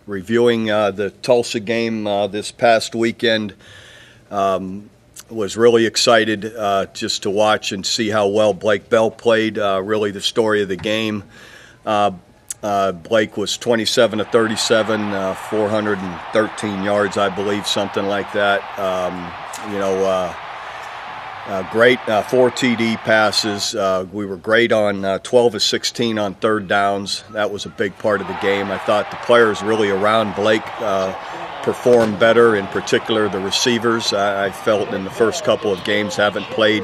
Reviewing the Tulsa game this past weekend, was really excited just to watch and see how well Blake Bell played. Really the story of the game. Blake was 27 of 37, 413 yards, I believe, something like that. Great 4 TD passes. We were great on 12 of 16 on third downs. That was a big part of the game. I thought the players really around Blake performed better, in particular the receivers. I felt in the first couple of games haven't played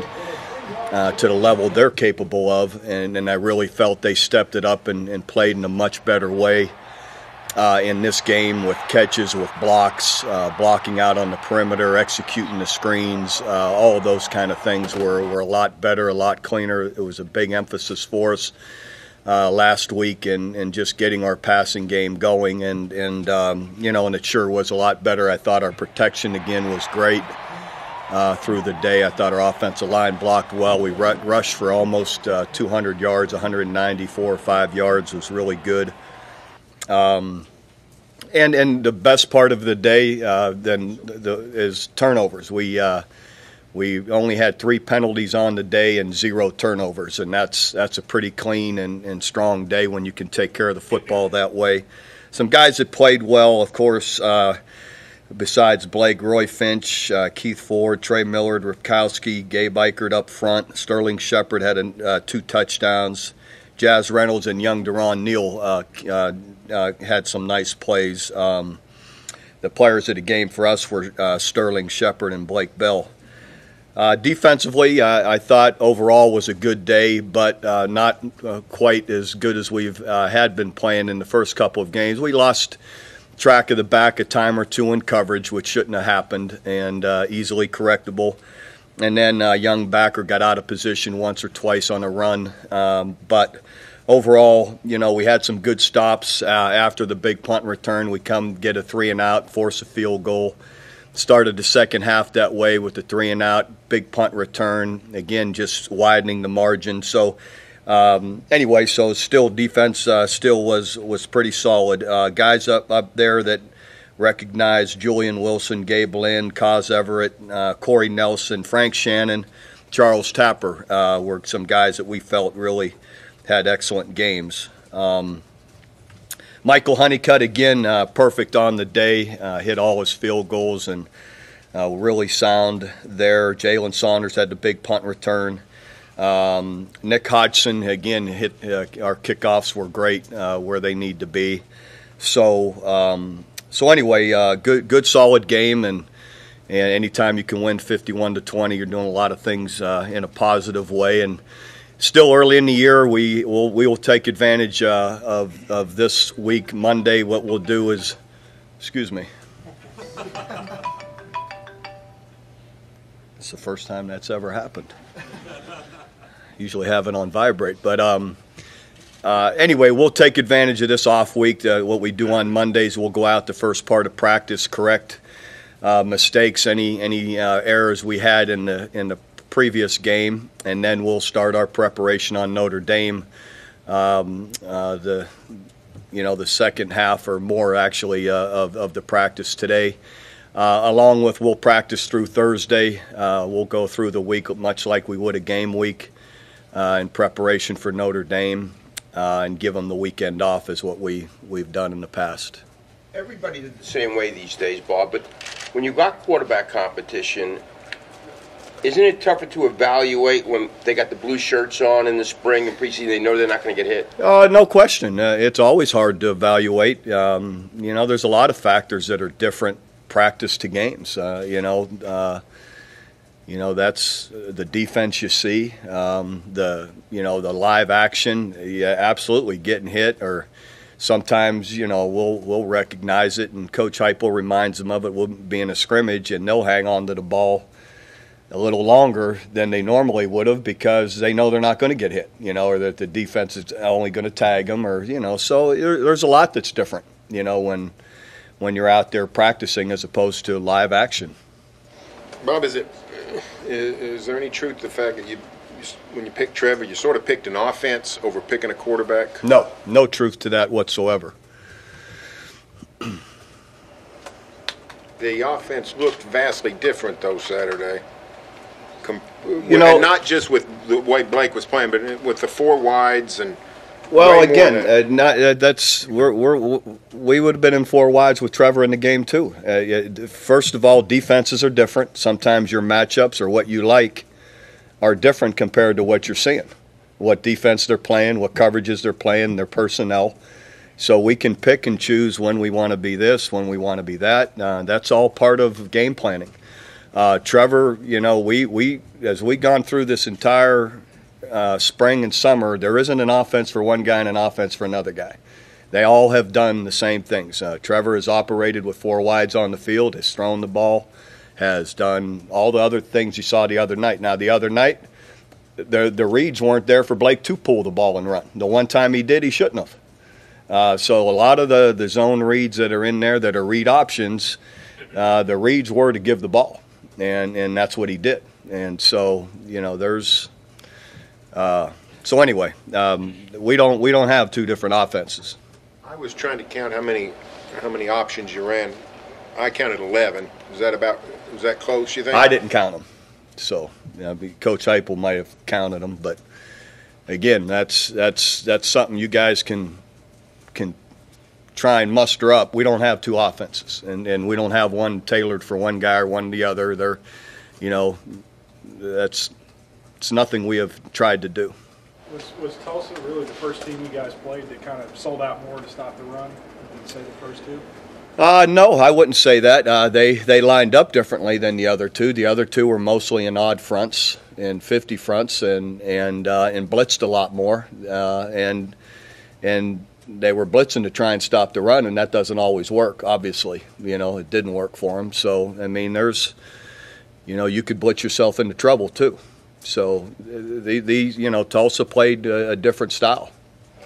to the level they're capable of, and I really felt they stepped it up and played in a much better way in this game, with catches, with blocks, blocking out on the perimeter, executing the screens. All of those kind of things were a lot better, a lot cleaner. It was a big emphasis for us last week and just getting our passing game going, and it sure was a lot better. I thought our protection again was great through the day. I thought our offensive line blocked well. We rushed for almost 200 yards, 194 or 5 yards was really good. And the best part of the day is turnovers. We only had 3 penalties on the day and 0 turnovers, and that's a pretty clean and strong day when you can take care of the football that way. Some guys that played well, of course, besides Blake, Roy Finch, Keith Ford, Trey Millard, Ripkowski, Gabe Eichert up front. Sterling Shepard had 2 touchdowns. Jazz Reynolds and young Deron Neal had some nice plays. The players of the game for us were Sterling Shepard and Blake Bell. Defensively, I thought overall was a good day, but not quite as good as we've had been playing in the first couple of games. We lost track of the back a time or two in coverage, which shouldn't have happened, and easily correctable. And then young backer got out of position once or twice on a run. But overall, we had some good stops after the big punt return. We come get a 3-and-out, force a field goal. Started the second half that way with the 3-and-out, big punt return. Again, just widening the margin. So anyway, so still defense still was pretty solid. Guys up there that recognized: Julian Wilson, Gabe Lynn, Kaz Everett, Corey Nelson, Frank Shannon, Charles Tapper were some guys that we felt really had excellent games. Michael Honeycutt, again, perfect on the day, hit all his field goals and really sound there. Jalen Saunders had the big punt return. Nick Hodgson, again, hit our kickoffs were great where they need to be. So anyway, good solid game, and anytime you can win 51-20, you're doing a lot of things in a positive way. And still early in the year, we will take advantage of this week, Monday. What we'll do is, excuse me. It's the first time that's ever happened. Usually have it on vibrate, but anyway, we'll take advantage of this off week. What we do on Mondays, we'll go out the first part of practice, correct mistakes, any errors we had in the previous game, and then we'll start our preparation on Notre Dame. The second half or more actually of the practice today. Along with, we'll practice through Thursday. We'll go through the week much like we would a game week in preparation for Notre Dame. And give them the weekend off is what we've done in the past. Everybody did the same way these days, Bob, but when you got quarterback competition, isn't it tougher to evaluate when they got the blue shirts on in the spring and preseason, they know they're not going to get hit? No question. It's always hard to evaluate. There's a lot of factors that are different practice to games. That's the defense you see, the live action. Yeah, absolutely getting hit, or sometimes we'll recognize it, and Coach Heupel reminds them of it. We'll be in a scrimmage, and they'll hang on to the ball a little longer than they normally would have because they know they're not going to get hit, or that the defense is only going to tag them, or So there's a lot that's different, when you're out there practicing as opposed to live action. Bob, is there any truth to the fact that when you picked Trevor, you sort of picked an offense over picking a quarterback? No truth to that whatsoever. the offense looked vastly different, though, Saturday. And not just with the way Blake was playing, but with the four wides and. Well, again, we would have been in four wides with Trevor in the game too. First of all, defenses are different. Sometimes your matchups or what you like are different compared to what you're seeing, what defense they're playing, what coverages they're playing, their personnel. So we can pick and choose when we want to be this, when we want to be that. That's all part of game planning. Trevor, we as we gone through this entire spring and summer, there isn't an offense for one guy and an offense for another guy. They all have done the same things. Trevor has operated with four wides on the field, has thrown the ball, has done all the other things you saw the other night. Now, the other night, the reads weren't there for Blake to pull the ball and run. The one time he did, he shouldn't have. So a lot of the zone reads that are in there that are read options, the reads were to give the ball, and that's what he did. And so, there's so anyway, we don't have two different offenses. I was trying to count how many options you ran. I counted 11. Was that close, you think? I didn't count them. So Coach Heupel might have counted them, but again, that's something you guys can try and muster up. We don't have two offenses, and we don't have one tailored for one guy or one the other. They're, it's nothing we have tried to do. Was Tulsa really the first team you guys played that kind of sold out more to stop the run than, say, the first two? No, I wouldn't say that. They lined up differently than the other two. The other two were mostly in odd fronts, in 50 fronts, and blitzed a lot more. And they were blitzing to try and stop the run, and that doesn't always work, obviously. It didn't work for them. So, there's, you could blitz yourself into trouble too. So, Tulsa played a different style.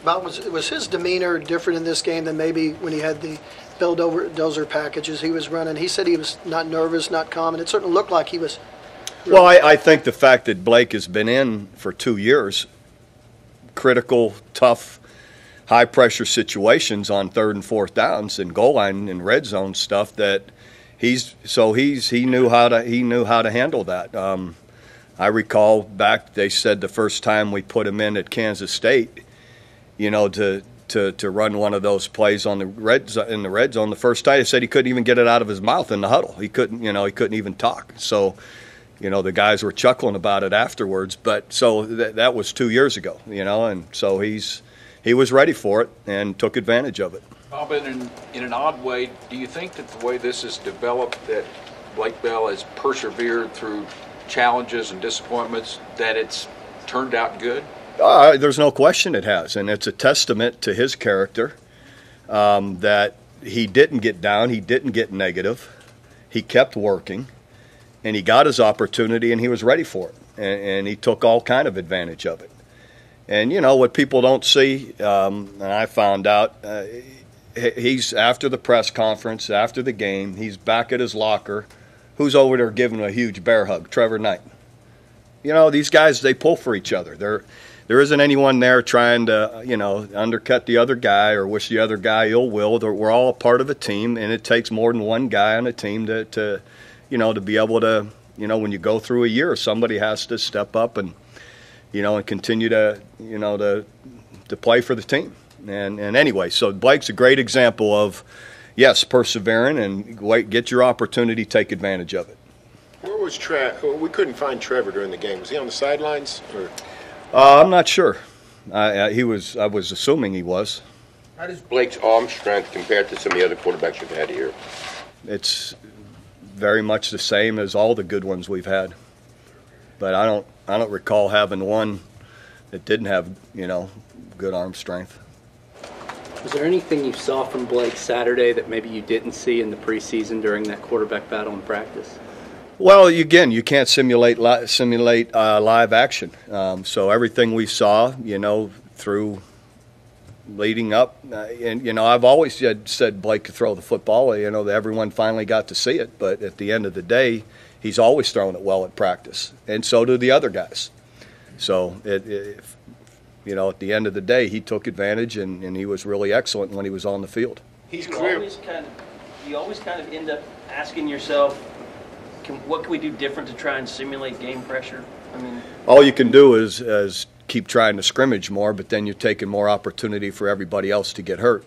Bob, was his demeanor different in this game than maybe when he had the bulldozer packages he was running? He said he was not nervous, not calm, and it certainly looked like he was. Well, I think the fact that Blake has been in for 2 years, critical, tough, high-pressure situations on third and fourth downs and goal line and red zone stuff, that he knew how to handle that. I recall back, they said the first time we put him in at Kansas State, to run one of those plays in the red zone. The first time, he said he couldn't even get it out of his mouth in the huddle. He couldn't even talk. So, the guys were chuckling about it afterwards. But so that was 2 years ago, and so he was ready for it and took advantage of it. Bob, in an odd way, do you think that the way this is developed, that Blake Bell has persevered through challenges and disappointments, that it's turned out good? There's no question it has, and it's a testament to his character, that he didn't get down, he didn't get negative, he kept working, and he got his opportunity, and he was ready for it, and he took all kind of advantage of it. And what people don't see, and I found out, he's after the press conference, after the game, he's back at his locker. Who's over there giving him a huge bear hug? Trevor Knight. These guys, they pull for each other. There isn't anyone there trying to, undercut the other guy or wish the other guy ill will. We're all a part of a team, and it takes more than one guy on a team to be able to, when you go through a year, somebody has to step up and, and continue to, to play for the team. And anyway, so Blake's a great example of, yes, persevering and get your opportunity, take advantage of it. Where was we couldn't find Trevor during the game. Was he on the sidelines? Or? I'm not sure. I was assuming he was. How does Blake's arm strength compare to some of the other quarterbacks you've had here? It's very much the same as all the good ones we've had. But I don't recall having one that didn't have, good arm strength. Was there anything you saw from Blake Saturday that maybe you didn't see in the preseason during that quarterback battle in practice? Well, again, you can't simulate live action. So everything we saw, through leading up, and I've always said Blake could throw the football. Everyone finally got to see it, but at the end of the day, he's always thrown it well at practice, and so do the other guys. So at the end of the day, he took advantage, and he was really excellent when he was on the field. You always kind of end up asking yourself, what can we do different to try and simulate game pressure? I mean, all you can do is keep trying to scrimmage more, but then you're taking more opportunity for everybody else to get hurt.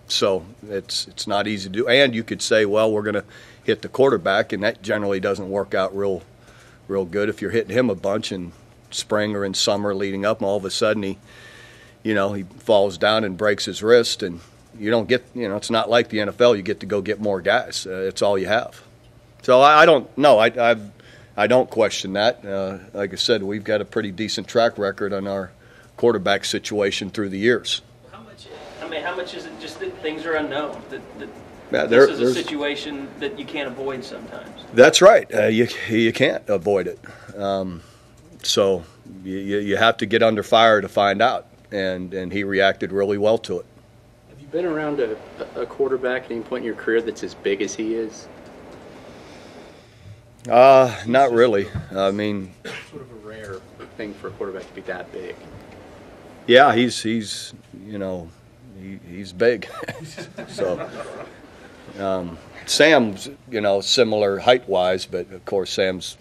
So it's not easy to do. And you could say, well, we're going to hit the quarterback, and that generally doesn't work out real good if you're hitting him a bunch in spring or in summer leading up, and all of a sudden he falls down and breaks his wrist, and you don't get, it's not like the NFL. You get to go get more guys. It's all you have. So I don't know. I don't question that. Like I said, we've got a pretty decent track record on our quarterback situation through the years. How much is it just that things are unknown? Yeah, this is a situation that you can't avoid sometimes. That's right. You can't avoid it. So you have to get under fire to find out, and he reacted really well to it. Have you been around a quarterback at any point in your career that's as big as he is? Not really. I mean, sort of a rare thing for a quarterback to be that big. Yeah, he's big. So Sam's similar height-wise, but of course Sam's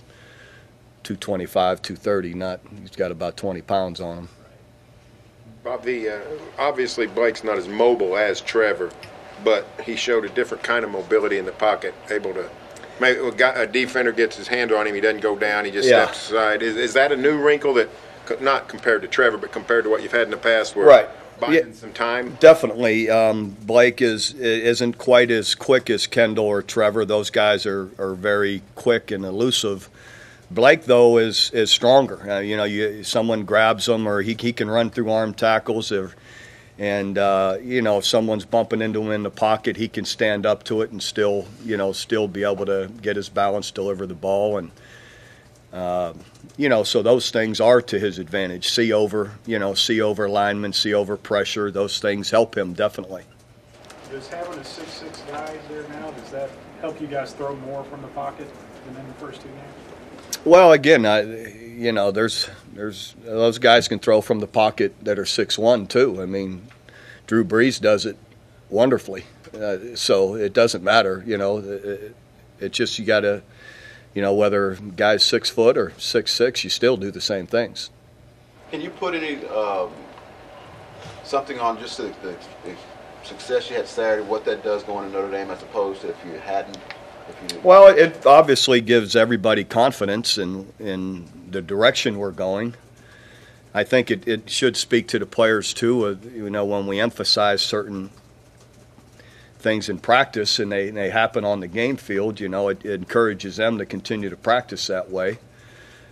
225, 230. He's got about 20 pounds on him. Bob, obviously Blake's not as mobile as Trevor, but he showed a different kind of mobility in the pocket, able to. Maybe a defender gets his hand on him, he doesn't go down, he just steps aside. Is that a new wrinkle that, not compared to Trevor, but compared to what you've had in the past, where biding some time? Definitely. Blake isn't quite as quick as Kendall or Trevor. Those guys are very quick and elusive. Blake, though, is stronger. Someone grabs him, or he can run through arm tackles, and if someone's bumping into him in the pocket, he can stand up to it and still be able to get his balance, deliver the ball, and so those things are to his advantage. See over linemen, see over pressure. Those things help him definitely. Does having a 6'6" guy there now, does that help you guys throw more from the pocket than in the first two games? Well, again, there's those guys can throw from the pocket that are 6'1" too. I mean, Drew Brees does it wonderfully. So it doesn't matter. It's just you got to, whether guy's 6 foot or 6'6", you still do the same things. Can you put any something on just the success you had Saturday, what that does going to Notre Dame as opposed to if you hadn't? Well, it obviously gives everybody confidence in the direction we're going. I think it should speak to the players too. When we emphasize certain things in practice and they happen on the game field, it encourages them to continue to practice that way.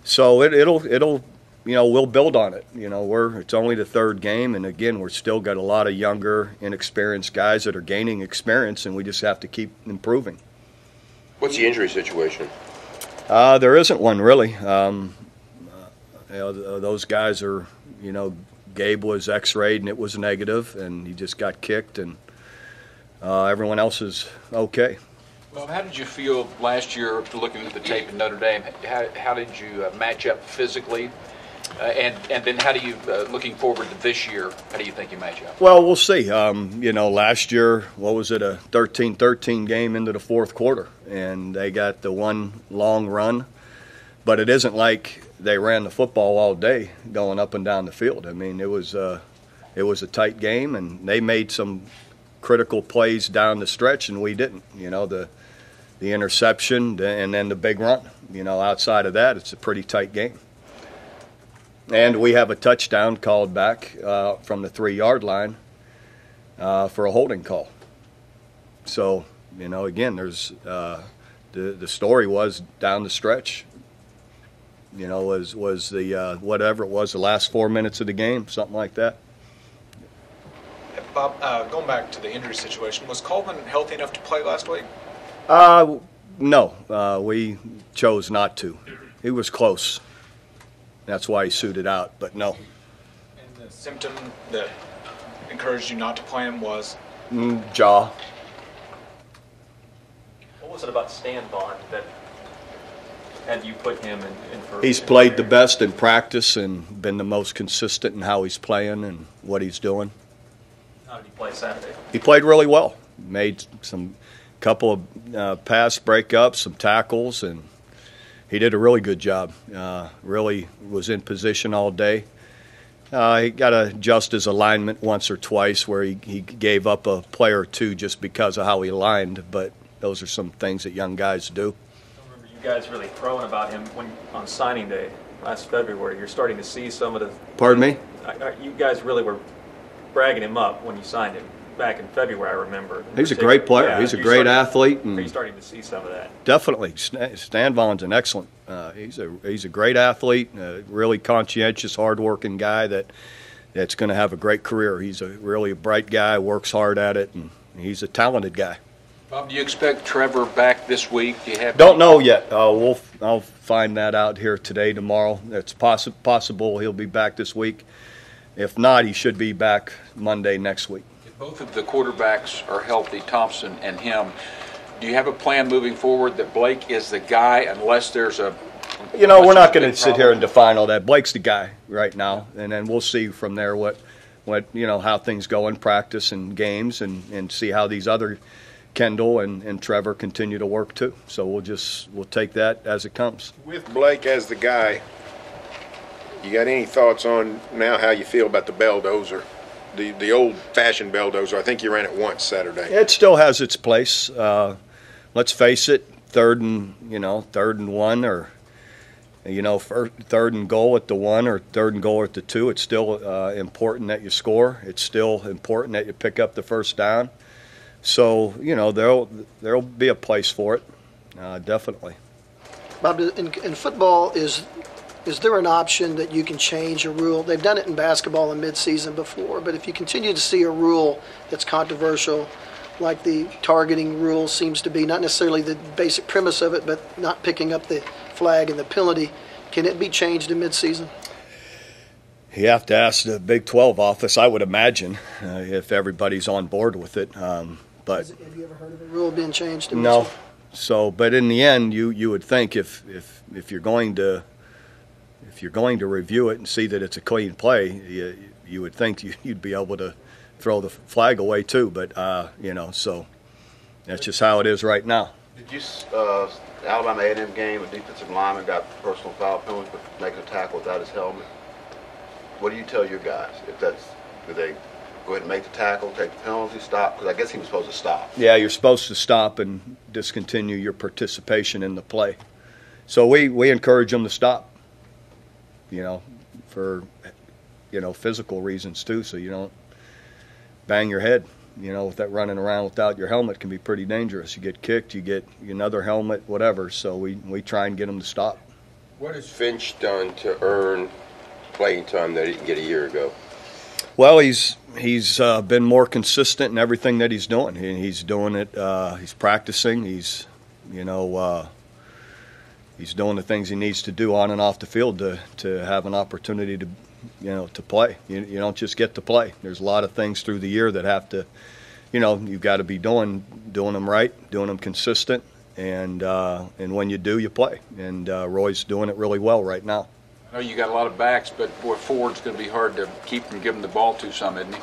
So it'll we'll build on it. It's only the third game, and again, we're still got a lot of younger, inexperienced guys that are gaining experience, and we just have to keep improving. What's the injury situation? There isn't one really. Those guys are, Gabe was X-rayed and it was negative, and he just got kicked, and everyone else is okay. Well, how did you feel last year looking at the tape in Notre Dame? How did you match up physically? And then how do you, looking forward to this year, how do you think you match up? Well, we'll see. Last year, what was it, a 13-13 game into the fourth quarter, and they got the one long run. But it isn't like they ran the football all day going up and down the field. I mean, it was a tight game, and they made some critical plays down the stretch, and we didn't. The interception and then the big run. Outside of that, it's a pretty tight game. And we have a touchdown called back from the 3-yard line for a holding call. So, again, there's the story was down the stretch. Was the whatever it was, the last 4 minutes of the game, something like that. Bob, going back to the injury situation, was Coleman healthy enough to play last week? No, we chose not to. He was close. That's why he suited out, but no. And the symptom that encouraged you not to play him was? Jaw. What was it about Stan Bond that had you put him in for? He's played the best in practice and been the most consistent in how he's playing and what he's doing. How did he play Saturday? He played really well. Made some couple of pass breakups, some tackles, and he did a really good job. Really was in position all day. He got to adjust his alignment once or twice where he gave up a play or two just because of how he lined, but those are some things that young guys do. I remember you guys really crowing about him on signing day last February. You're starting to see some of the... Pardon me? You guys really were bragging him up when you signed him back in February, I remember. He's a great player. Yeah, he's a great athlete. Are you starting to see some of that? Definitely. Stan Vaughn's an excellent. He's a great athlete, a really conscientious, hard-working guy that's going to have a great career. He's really a bright guy, works hard at it, and he's a talented guy. Bob, do you expect Trevor back this week? Do you have? Don't know yet. I'll find that out here today, tomorrow. It's possible he'll be back this week. If not, he should be back Monday next week. If both of the quarterbacks are healthy, Thompson and him, do you have a plan moving forward that Blake is the guy unless there's a... we're not going to sit here and define all that. Blake's the guy right now, and then we'll see from there what how things go in practice and games and see how these other Kendall and Trevor continue to work too. So we'll take that as it comes. With Blake as the guy, you got any thoughts on now how you feel about the belldozer, the old-fashioned belldozer? I think you ran it once Saturday. It still has its place. Let's face it, third and one, or third and goal at the one or third and goal at the two. It's still important that you score. It's still important that you pick up the first down. So there'll be a place for it, definitely. Bob, in football, is there an option that you can change a rule? They've done it in basketball in midseason before, but if you continue to see a rule that's controversial, like the targeting rule seems to be, not necessarily the basic premise of it, but not picking up the flag and the penalty, can it be changed in midseason? You have to ask the Big 12 office, I would imagine, if everybody's on board with it. But have you ever heard of a rule being changed? No. So, but in the end, you would think if you're going to review it and see that it's a clean play, you would think you'd be able to throw the flag away too. But so that's just how it is right now. Did you Alabama A&M game, a defensive lineman got personal foul penalty for making a tackle without his helmet? What do you tell your guys? Do they go ahead and make the tackle, take the penalty, stop? Because I guess he was supposed to stop. Yeah, you're supposed to stop and discontinue your participation in the play. So we encourage them to stop, for, physical reasons too, so you don't bang your head. With that running around without your helmet can be pretty dangerous. You get kicked, you get another helmet, whatever. So we try and get them to stop. What has Finch done to earn playing time that he didn't get a year ago? Well, he's been more consistent in everything that he's doing. He's doing it. He's practicing. He's doing the things he needs to do on and off the field to have an opportunity to play. You don't just get to play. There's a lot of things through the year that have to, you've got to be doing them right, doing them consistent, and when you do, you play. And Roy's doing it really well right now. I know you got a lot of backs, but boy, Ford's going to be hard to keep from giving the ball to some, isn't he?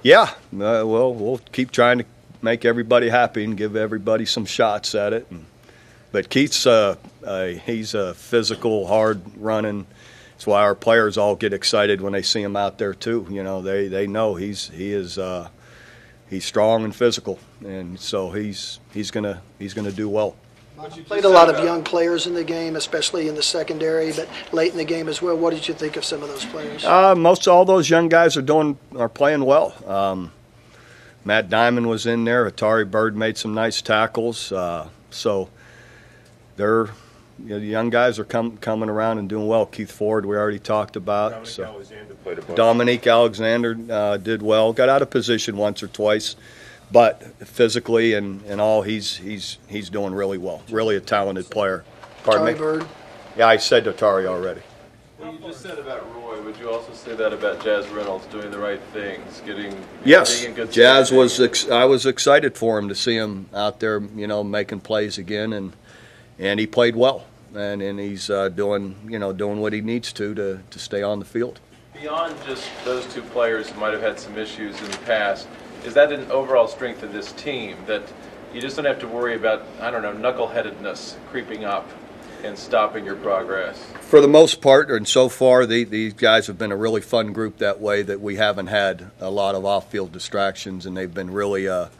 Yeah, well, we'll keep trying to make everybody happy and give everybody some shots at it. But Keith's he's a physical, hard running. That's why our players all get excited when they see him out there too. They know he's strong and physical, and so he's gonna do well. Played a lot of young players in the game, especially in the secondary, but late in the game as well. What did you think of some of those players? Most all those young guys are playing well. Matt Diamond was in there. Atari Bird made some nice tackles. So the young guys are coming around and doing well. Keith Ford, we already talked about. Dominique Alexander did well. Got out of position once or twice. But physically and all, he's doing really well. Really a talented player. Pardon me? Bird. Yeah, I said Atari already. What you just said about Roy, would you also say that about Jazz Reynolds doing the right things, yes, being in good Jazz I was excited for him to see him out there, making plays again, and he played well, and he's doing what he needs to stay on the field. Beyond just those two players who might have had some issues in the past, is that an overall strength of this team that you just don't have to worry about, I don't know, knuckleheadedness creeping up and stopping your progress. For the most part, and so far, these guys have been a really fun group that way, that we haven't had a lot of off-field distractions, and they've been really a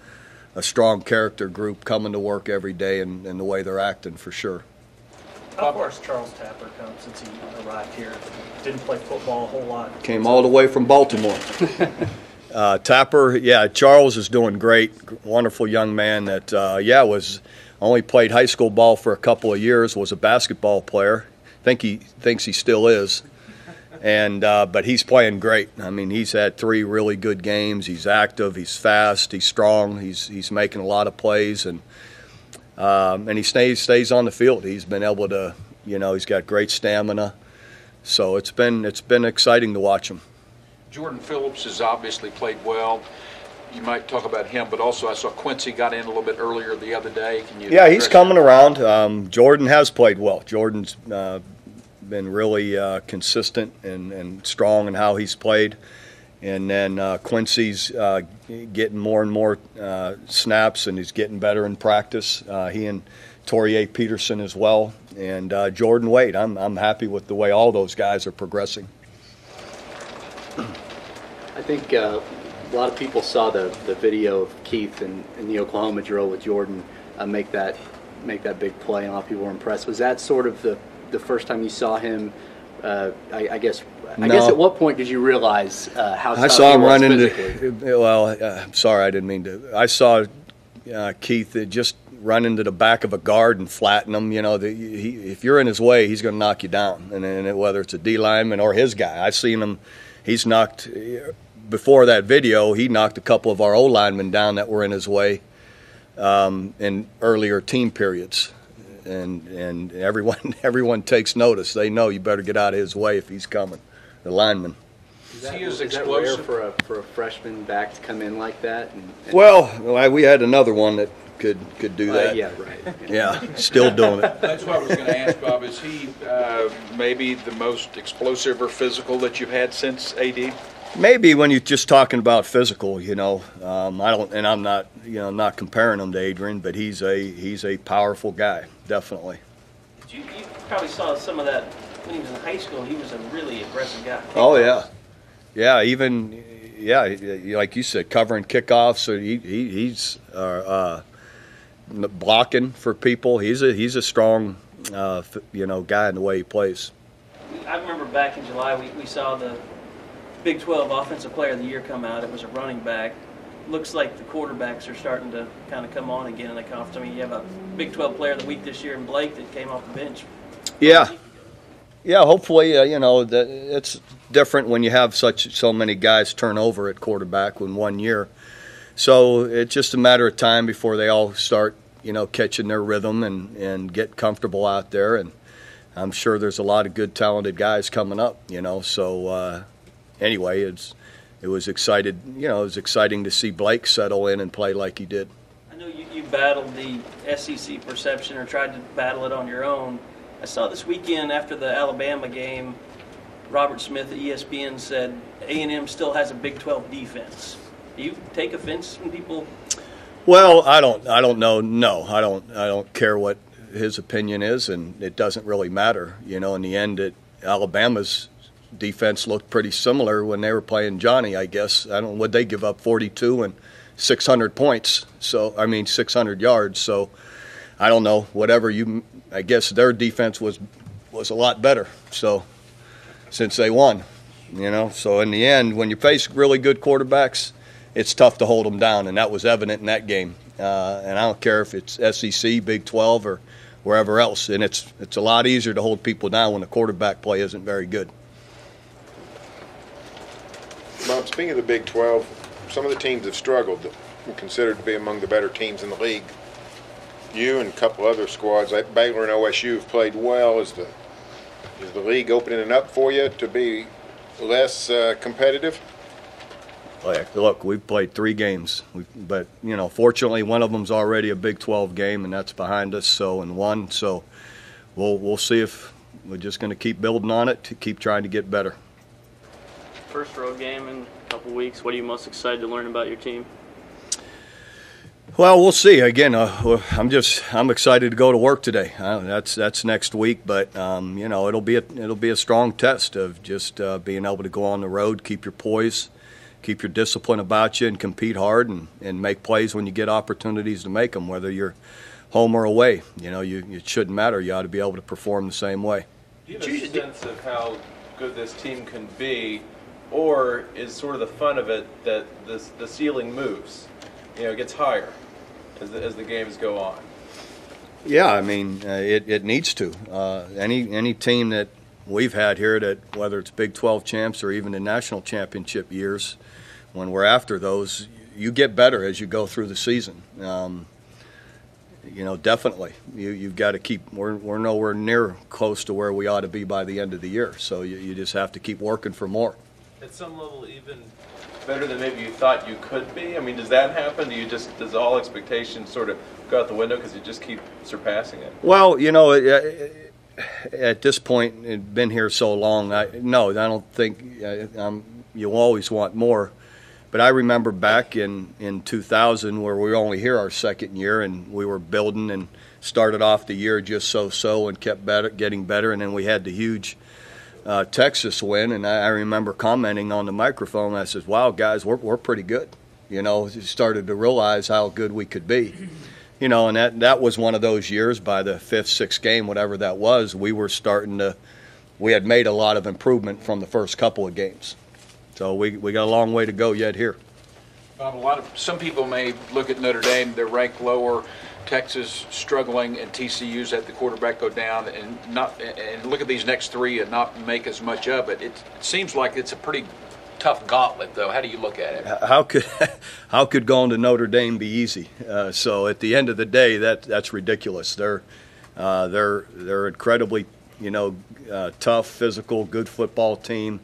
strong character group coming to work every day, and the way they're acting, for sure. How far has Charles Tapper come since he arrived here? Didn't play football a whole lot. Came all the way from Baltimore. Tapper, yeah, Charles is doing great. Wonderful young man that, was only played high school ball for a couple of years, was a basketball player. He thinks he still is. And but he's playing great. I mean, he's had 3 really good games. He's active, he's fast, he's strong, he's making a lot of plays, and he stays on the field. He's been able to, he's got great stamina. So it's been exciting to watch him. Jordan Phillips has obviously played well. You might talk about him, but also I saw Quincy got in a little bit earlier the other day. Yeah, he's coming around. Jordan has played well. Jordan's been really consistent and strong in how he's played. And then Quincy's getting more and more snaps, and he's getting better in practice. He and Torier Peterson as well. And Jordan Wade, I'm happy with the way all those guys are progressing. I think a lot of people saw the video of Keith in the Oklahoma drill with Jordan make that big play, and a lot of people were impressed. Was that sort of the first time you saw him? I guess at what point did you realize how tough I saw him run physically? I'm sorry, I didn't mean to. I saw Keith just run into the back of a guard and flatten him. If you're in his way, he's going to knock you down, and whether it's a D lineman or his guy. I've seen him. He's knocked. Before that video, he knocked a couple of our O linemen down that were in his way in earlier team periods, and everyone takes notice. They know you better get out of his way if he's coming, the lineman. Is that rare for a freshman back to come in like that? Well, we had another one that could do that. Yeah, right. Yeah, still doing it. That's what I was going to ask, Bob. Is he maybe the most explosive or physical that you've had since AD? Maybe when you're just talking about physical, I don't, and I'm not, not comparing him to Adrian, but he's a powerful guy, definitely. You probably saw some of that when he was in high school. He was a really aggressive guy. Oh yeah, like you said, covering kickoffs. So he's blocking for people. He's a strong, guy in the way he plays. I remember back in July we saw the Big 12 Offensive Player of the Year come out. It was a running back. Looks like the quarterbacks are starting to kind of come on again in the conference. I mean, you have a Big 12 Player of the Week this year in Blake that came off the bench. Yeah, hopefully, it's different when you have so many guys turn over at quarterback in 1 year. So it's just a matter of time before they all start, catching their rhythm and get comfortable out there. And I'm sure there's a lot of good, talented guys coming up, so anyway, it was exciting to see Blake settle in and play like he did. I know you battled the SEC perception or tried to battle it on your own. I saw this weekend after the Alabama game, Robert Smith at ESPN said A&M still has a Big 12 defense. Do you take offense when people? Well, I don't know. No, I don't care what his opinion is, and it doesn't really matter. In the end, Alabama's defense looked pretty similar when they were playing Johnny, I guess. Would they give up 42 and 600 points? So, 600 yards. So, I don't know. I guess their defense was a lot better. So, since they won, So, in the end, when you face really good quarterbacks, it's tough to hold them down, and that was evident in that game. And I don't care if it's SEC, Big 12, or wherever else. And it's a lot easier to hold people down when the quarterback play isn't very good. Bob, speaking of the Big 12, some of the teams have struggled and considered to be among the better teams in the league. You and a couple other squads like Baylor and OSU have played well. Is the league opening it up for you to be less competitive? Look, we've played 3 games, but fortunately one of them's already a Big 12 game, and that's behind us. So we'll see if we're just going to keep building on it to keep trying to get better. First road game in a couple weeks. What are you most excited to learn about your team? Well, we'll see. Again, I'm excited to go to work today. That's next week, but you know, it'll be a strong test of just being able to go on the road, keep your poise, keep your discipline about you, and compete hard and make plays when you get opportunities to make them, whether you're home or away. You know, it shouldn't matter. You ought to be able to perform the same way. Do you have a sense of how good this team can be, or is sort of the fun of it that the ceiling moves? You know, it gets higher as the games go on. Yeah, I mean, it needs to. Any team that we've had here, that whether it's Big 12 champs or even the national championship years, when we're after those, you get better as you go through the season. You know, definitely. You've got to keep. We're nowhere near close to where we ought to be by the end of the year. So you just have to keep working for more. At some level, even better than maybe you thought you could be? I mean, does that happen? Does all expectations sort of go out the window because you just keep surpassing it? Well, you know, at this point, it's been here so long, I don't think you always want more. But I remember back in 2000 where we were only here our second year and we were building and started off the year just so and kept getting better, and then we had the huge Texas win, and I remember commenting on the microphone. I said, "Wow, guys, we're pretty good." You know, started to realize how good we could be. You know, and that was one of those years. By the fifth, sixth game, whatever that was, we had made a lot of improvement from the first couple of games. So we got a long way to go yet here. Bob, some people may look at Notre Dame; they're ranked lower. Texas struggling, and TCU's had the quarterback go down, and look at these next three and not make as much of it. It seems like it's a pretty tough gauntlet, though. How do you look at it? How could going to Notre Dame be easy? So at the end of the day, that's ridiculous. They're incredibly, tough, physical, good football team,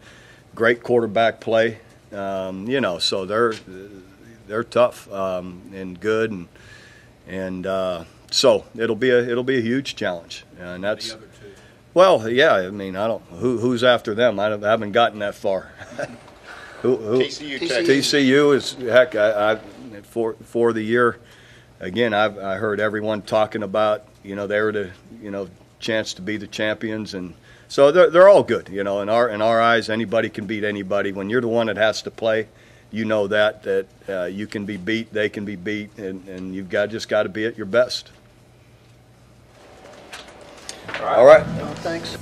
great quarterback play. So they're tough and good and so it'll be a huge challenge, and that's the other two. Well, yeah. I mean, I don't who's after them. I haven't gotten that far. TCU is heck. I for the year again. I heard everyone talking about they were the chance to be the champions, and so they're all good. In our eyes, anybody can beat anybody. When you're the one that has to play, you know that you can be beat, they can be beat, and you've just got to be at your best. All right. Thanks.